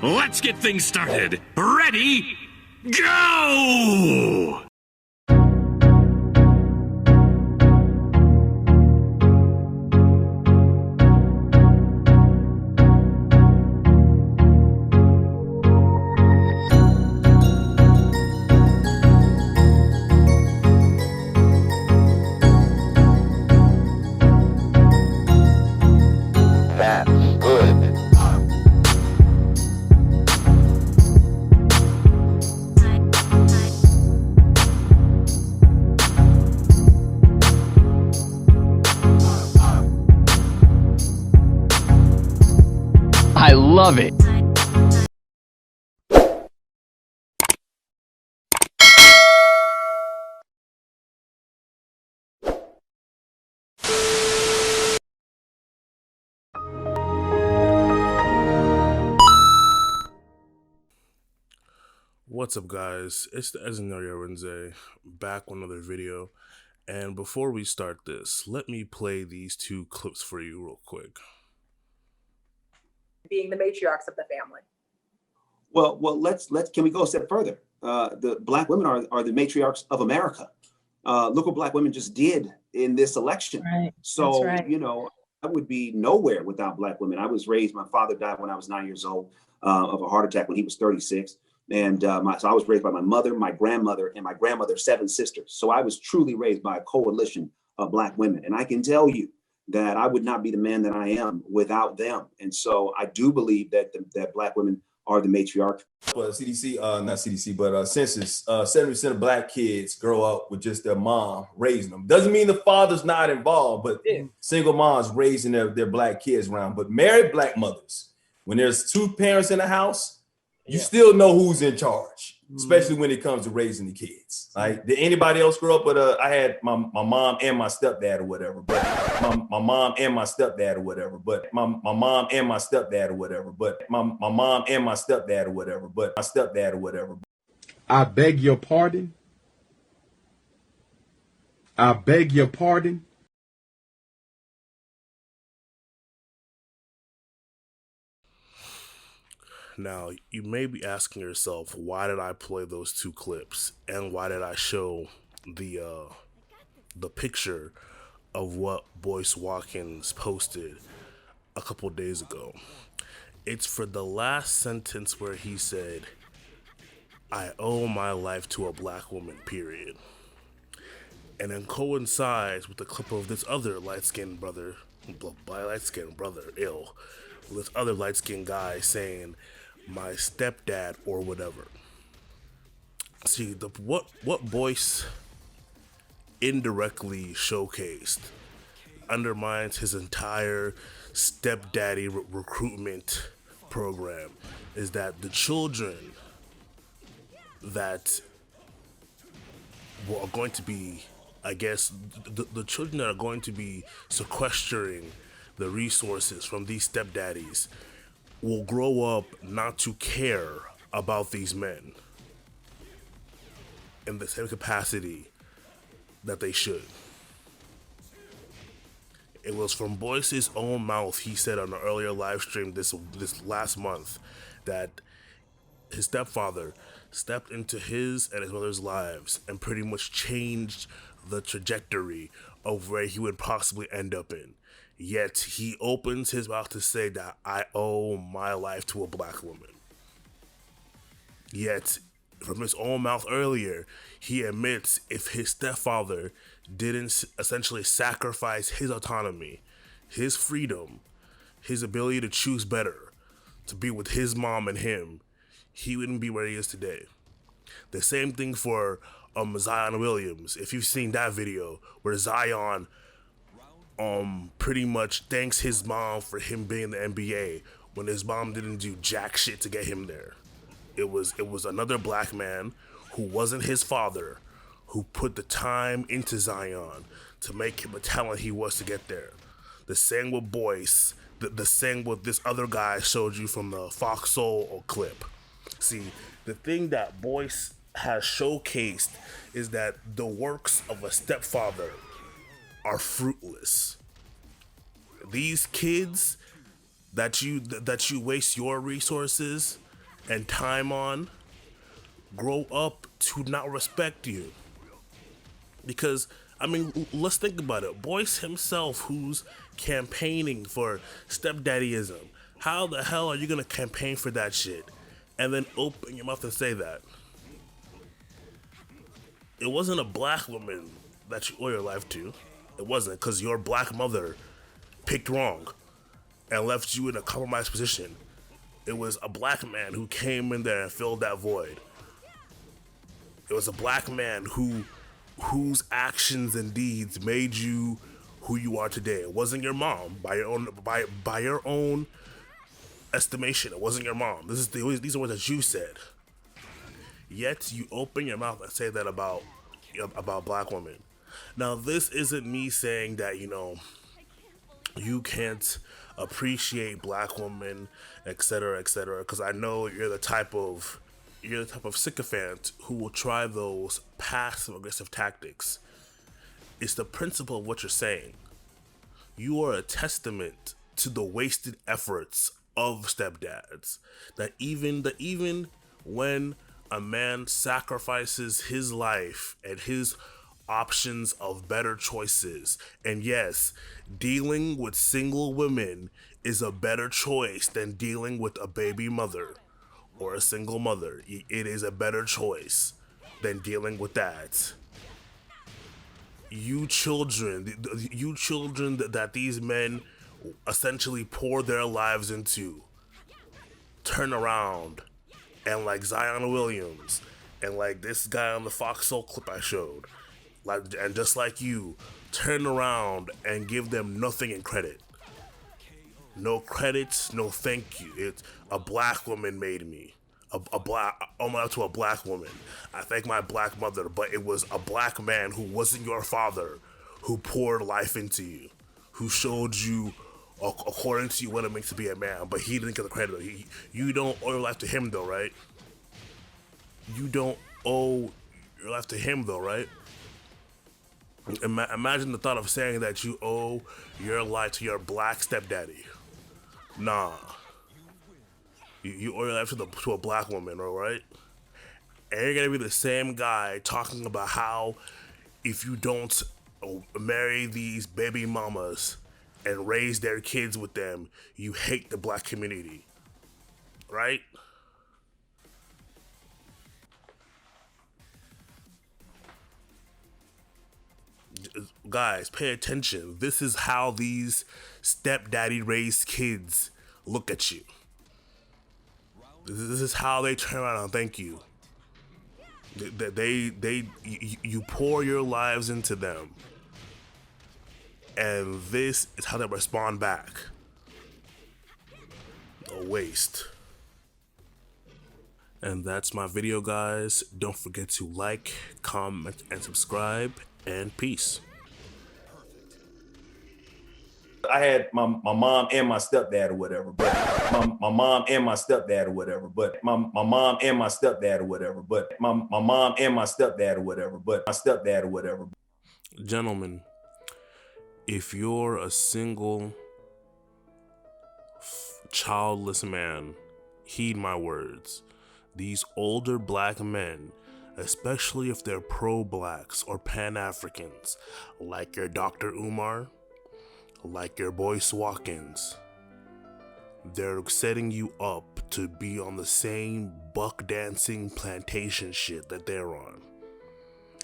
Let's get things started. Ready? Go! I love it. What's up, guys? It's the Wednesday, back with another video. And before we start this, let me play these two clips for you real quick. Being the matriarchs of the family. Well, let's can we go a step further? The Black women are the matriarchs of America. Look what Black women just did in this election. Right. So, That's right. you know, I would be nowhere without Black women. I was raised, my father died when I was 9 years old of a heart attack when he was 36. And so I was raised by my mother, my grandmother, and my grandmother's 7 sisters. So I was truly raised by a coalition of Black women. And I can tell you that I would not be the man that I am without them. And so I do believe that that Black women are the matriarch. Well, CDC, not CDC, but census, 70% of Black kids grow up with just their mom raising them. Doesn't mean the father's not involved, but single moms raising their Black kids around. But married Black mothers, when there's 2 parents in the house, you still know who's in charge, especially when it comes to raising the kids. Like, did anybody else grow up with I had my mom and my stepdad or whatever, but my mom and my stepdad or whatever, but my mom and my stepdad or whatever, but my mom and my stepdad or whatever, but my stepdad or whatever. I beg your pardon. I beg your pardon. Now, you may be asking yourself, why did I play those 2 clips? And why did I show the picture of what Boyce Watkins posted a couple days ago? It's for the last sentence where he said, "I owe my life to a Black woman, period." And then coincides with the clip of this other light-skinned brother, this other light-skinned guy saying, "My stepdad," or whatever. See, what Boyce indirectly showcased undermines his entire stepdaddy recruitment program is that the children that are going to be, I guess, the children that are going to be sequestering the resources from these stepdaddies will grow up not to care about these men in the same capacity that they should. It was from Boyce's own mouth. He said on an earlier live stream this last month that his stepfather stepped into his and his mother's lives and pretty much changed the trajectory of where he would possibly end up in. Yet he opens his mouth to say that I owe my life to a Black woman. Yet, from his own mouth earlier, he admits if his stepfather didn't essentially sacrifice his autonomy, his freedom, his ability to choose better, to be with his mom and him, he wouldn't be where he is today. The same thing for Zion Williams. If you've seen that video where Zion pretty much thanks his mom for him being in the NBA when his mom didn't do jack shit to get him there. It was another Black man who wasn't his father who put the time into Zion to make him the talent he was to get there. The same with Boyce, the same with this other guy I showed you from the Fox Soul clip. See, the thing that Boyce has showcased is that the works of a stepfather are fruitless. These kids that you waste your resources and time on grow up to not respect you. Because, I mean, let's think about it. Boyce himself, who's campaigning for stepdaddyism, how the hell are you gonna campaign for that shit and then open your mouth and say that? It wasn't a black woman that you owe your life to. It wasn't, because your black mother picked wrong and left you in a compromised position. It was a black man who came in there and filled that void. It was a black man whose actions and deeds made you who you are today. It wasn't your mom, by your own estimation. It wasn't your mom. These are words that you said. Yet you open your mouth and say that about black women. Now, this isn't me saying that, you know, you can't appreciate black women, etc., etc., because I know you're the type of sycophant who will try those passive aggressive tactics. It's the principle of what you're saying. You are a testament to the wasted efforts of stepdads. That even when a man sacrifices his life and his options of better choices, and yes, dealing with single women is a better choice than dealing with a baby mother or a single mother. It is a better choice than dealing with that. You children that these men essentially pour their lives into, turn around and like Zion Williams and like this guy on the Fox Soul clip I showed, like, and just like you, turn around and give them nothing in credit. No credits, no thank you. It's a black woman made me. I'm out to a black woman. I thank my black mother, but it was a black man who wasn't your father who poured life into you, who showed you, according to you, what it makes to be a man, but he didn't get the credit. You don't owe your life to him, though, right? You don't owe your life to him, though, right? Imagine the thought of saying that you owe your life to your black stepdaddy. Nah. You owe your life to a black woman, all right? And you're gonna be the same guy talking about how if you don't marry these baby mamas and raise their kids with them, you hate the black community, right? Guys, pay attention. This is how these stepdaddy raised kids look at you. This is how they turn around and thank you. You pour your lives into them, and this is how they respond back. A waste. And that's my video, guys. Don't forget to like, comment, and subscribe, and peace. I had my mom and my stepdad or whatever, but my mom and my stepdad or whatever, but my mom and my stepdad or whatever, but my mom and my stepdad or whatever, but my stepdad or whatever. Gentlemen, if you're a single, childless man, heed my words. These older black men, especially if they're pro-blacks or pan-Africans, like your Dr. Umar, like your Boyce Watkins, they're setting you up to be on the same buck dancing plantation shit that they're on.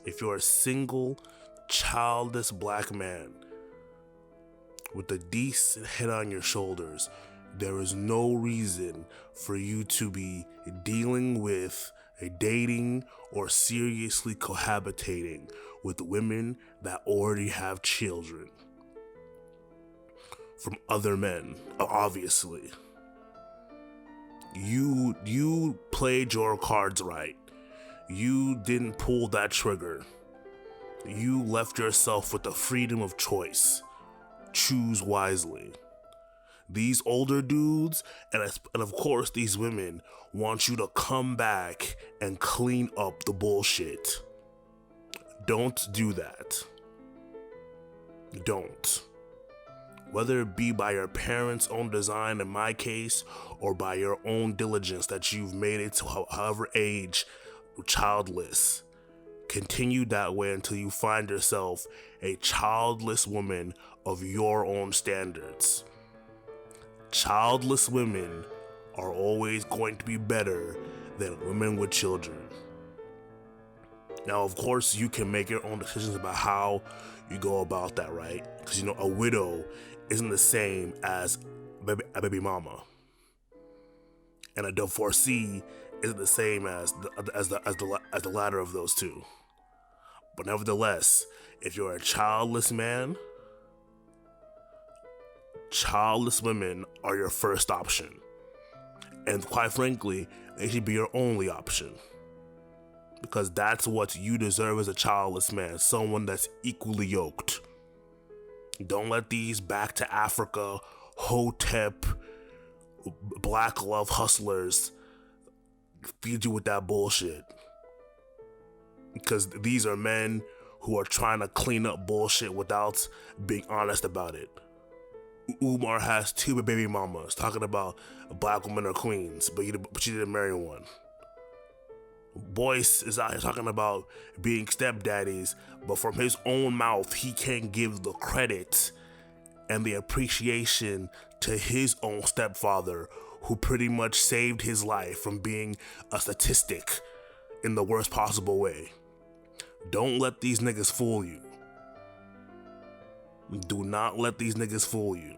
If you're a single, childless black man with a decent head on your shoulders, there is no reason for you to be dealing with, dating, or seriously cohabitating with women that already have children from other men. Obviously, you played your cards right. You didn't pull that trigger. You left yourself with the freedom of choice. Choose wisely. These older dudes, and of course these women, want you to come back and clean up the bullshit. Don't do that. Don't. whether it be by your parents' own design in my case, or by your own diligence that you've made it to however age childless. Continue that way until you find yourself a childless woman of your own standards. Childless women are always going to be better than women with children. Now, of course, you can make your own decisions about how you go about that, right? Because, you know, a widow isn't the same as a baby mama. And a divorcee isn't the same as the latter of those two. But nevertheless, if you're a childless man, childless women are your first option. And quite frankly, they should be your only option. Because that's what you deserve as a childless man, someone that's equally yoked. Don't let these back to Africa, Hotep, black love hustlers feed you with that bullshit. Because these are men who are trying to clean up bullshit without being honest about it. Umar has 2 baby mamas, talking about black women are queens, but she didn't marry one. Boyce is out here talking about being stepdaddies, but from his own mouth, he can't give the credit and the appreciation to his own stepfather, who pretty much saved his life from being a statistic in the worst possible way. Don't let these niggas fool you. Do not let these niggas fool you.